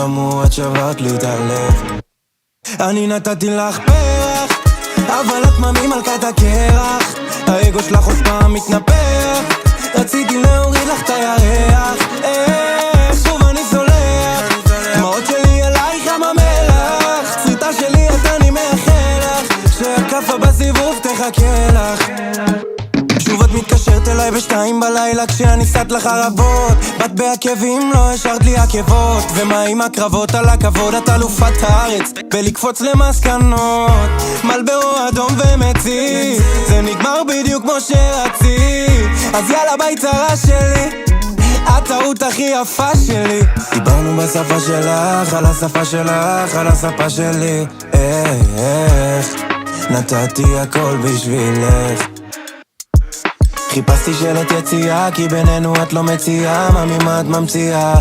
אמרו את שברת לי את הלב. אני נתתי לך פרח, אבל את ממי מלכת הקרח. האגו שלך עוד פעם מתנפח, רציתי להוריד לך את הירח. שוב אני סולח, דמעות שלי עלייך ים המלח. סריטה שלי את אני מאחל לך, שהקפה בסיבוב תחכה לך. שוב את מתקשרת אליי בשתיים בלילה כשאני סט לך רבות. בת בעקבים לא השארת לי עקבות. ומה עם הקרבות על הכבוד? את אלופת הארץ בלקפוץ למסקנות. מלברו אדום ומצית, זה נגמר בדיוק כמו שרצית. אז יאללה ביי צרה שלי, הטעות הכי יפה שלי. דיברנו בשפה שלך, על השפה שלך, על השפה שלי. איך נתתי הכל בשבילך. חיפשתי שאלת יציאה, כי בינינו את לא מציעה. מה ממה את ממציאה?